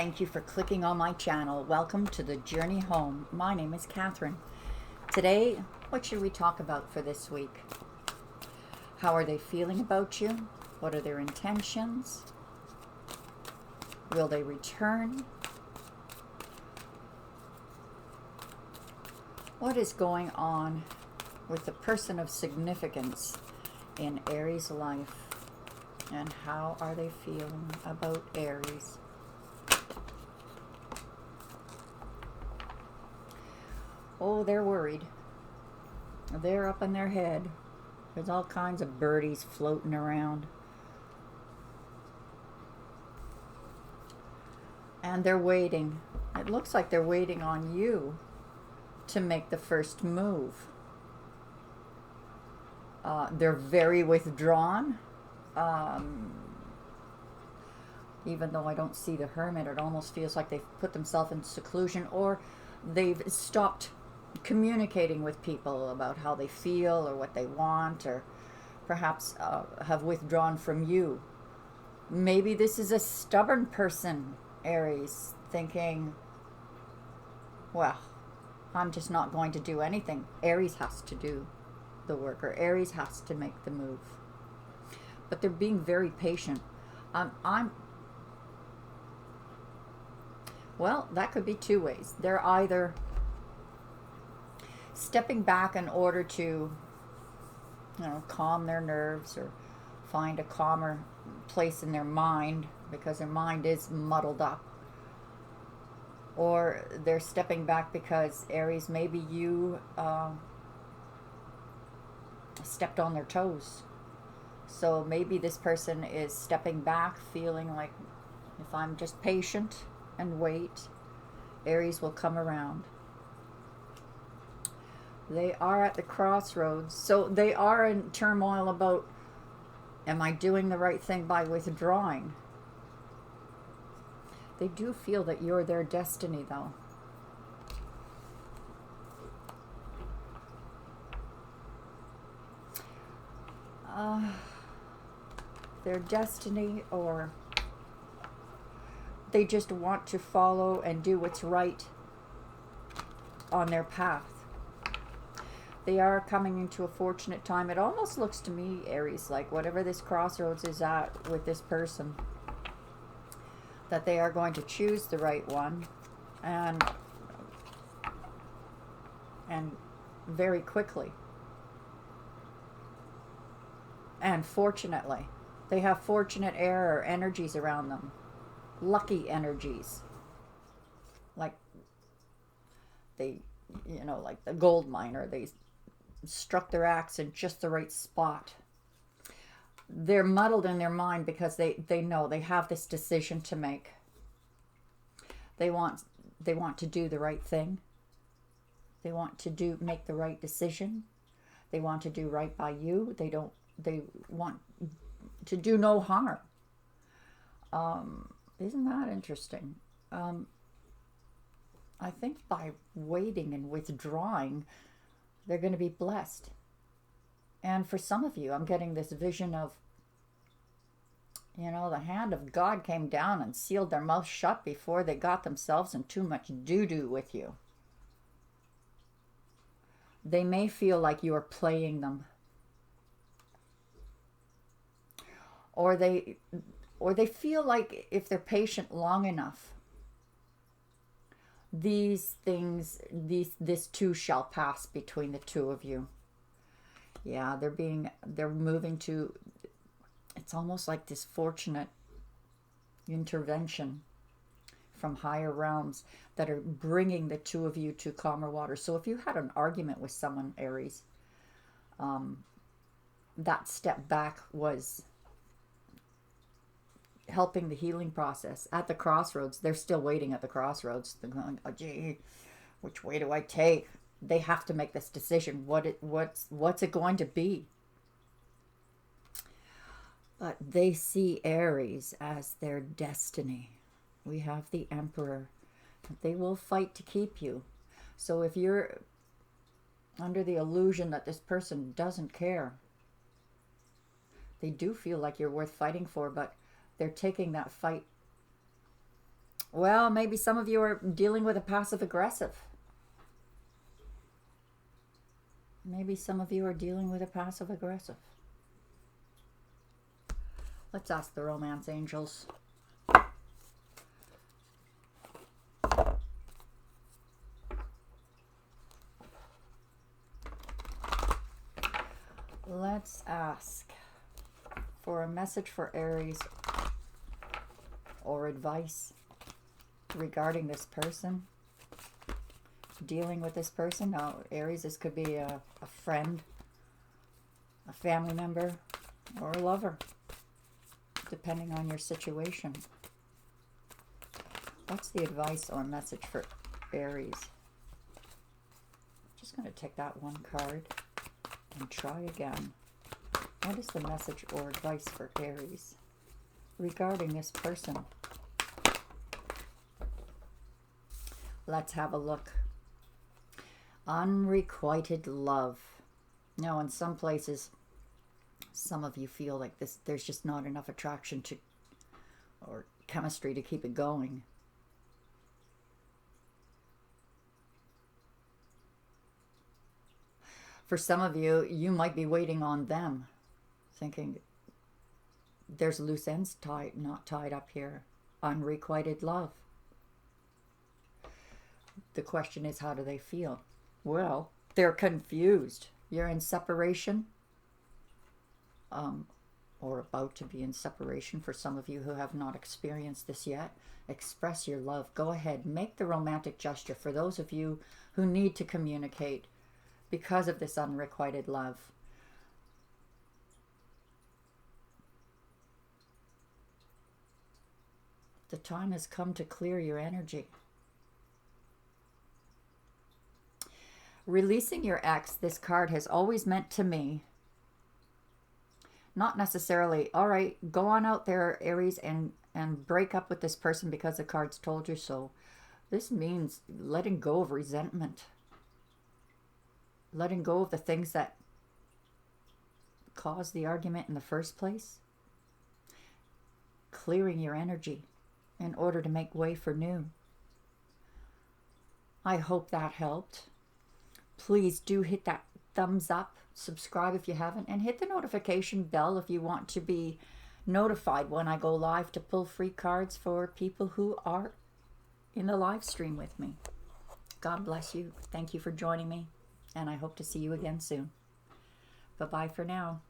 thank you for clicking on my channel. Welcome to the Journey Home. My name is Catherine. Today, what should we talk about for this week? How are they feeling about you? What are their intentions? Will they return? What is going on with the person of significance in Aries' life? And how are they feeling about Aries? Oh, they're worried. They're up in their head. There's all kinds of birdies floating around. And they're waiting. It looks like they're waiting on you to make the first move. They're very withdrawn. Even though I don't see the Hermit, it almost feels like they've put themselves in seclusion, or they've stopped communicating with people about how they feel or what they want, or perhaps have withdrawn from you. Maybe this is a stubborn person, Aries, thinking, well, I'm just not going to do anything. Aries has to do the work, or Aries has to make the move. But they're being very patient. Well, that could be two ways. They're either stepping back in order to, calm their nerves or find a calmer place in their mind, because their mind is muddled up. Or they're stepping back because, Aries, maybe you stepped on their toes. So maybe this person is stepping back, feeling like, if I'm just patient and wait, Aries will come around. They are at the crossroads. So they are in turmoil about, am I doing the right thing by withdrawing? They do feel that you're their destiny, though. Their destiny, or they just want to follow and do what's right on their path. They are coming into a fortunate time. It almost looks to me, Aries, like whatever this crossroads is at with this person, that they are going to choose the right one, and very quickly. And fortunately, they have fortunate air or energies around them. Lucky energies. Like they, like the gold miner, they struck their axe in just the right spot. They're muddled in their mind because they know they have this decision to make. They want to do the right thing. They want to make the right decision. They want to do right by you. They want to do no harm. Isn't that interesting? I think by waiting and withdrawing, they're going to be blessed. And for some of you, I'm getting this vision of, the hand of God came down and sealed their mouth shut before they got themselves in too much doo-doo with you. They may feel like you are playing them. Or they feel like if they're patient long enough, this too shall pass between the two of you. Yeah, they're moving to, it's almost like this fortunate intervention from higher realms that are bringing the two of you to calmer waters. So if you had an argument with someone, Aries, that step back was helping the healing process. At the crossroads, they're still waiting at the crossroads. They're going, oh gee, which way do I take? They have to make this decision. What's it going to be? But they see Aries as their destiny. We have the Emperor. They will fight to keep you. So if you're under the illusion that this person doesn't care, they do feel like you're worth fighting for, but they're taking that fight Well, maybe some of you are dealing with a passive aggressive. Maybe some of you are dealing with a passive aggressive. Let's ask the romance angels. Let's ask for a message for Aries or advice regarding this person, dealing with this person. Now, Aries, this could be a friend, a family member, or a lover, depending on your situation. What's the advice or message for Aries? Just going to take that one card and try again. What is the message or advice for Aries regarding this person? Let's have a look. Unrequited love. Now, in some places, some of you feel like there's just not enough attraction to, or chemistry to keep it going. For some of you, you might be waiting on them, thinking there's loose ends not tied up here. Unrequited love. The question is, how do they feel? Well, they're confused. You're in separation, or about to be in separation. For some of you who have not experienced this yet, express your love. Go ahead, make the romantic gesture. For those of you who need to communicate because of this unrequited love, the time has come to clear your energy. Releasing your ex, this card has always meant to me, not necessarily, all right, go on out there, Aries, and break up with this person because the cards told you so. This means letting go of resentment. Letting go of the things that caused the argument in the first place. Clearing your energy in order to make way for new. I hope that helped. Please do hit that thumbs up, subscribe if you haven't, and hit the notification bell if you want to be notified when I go live to pull free cards for people who are in the live stream with me. God bless you. Thank you for joining me, and I hope to see you again soon. Bye-bye for now.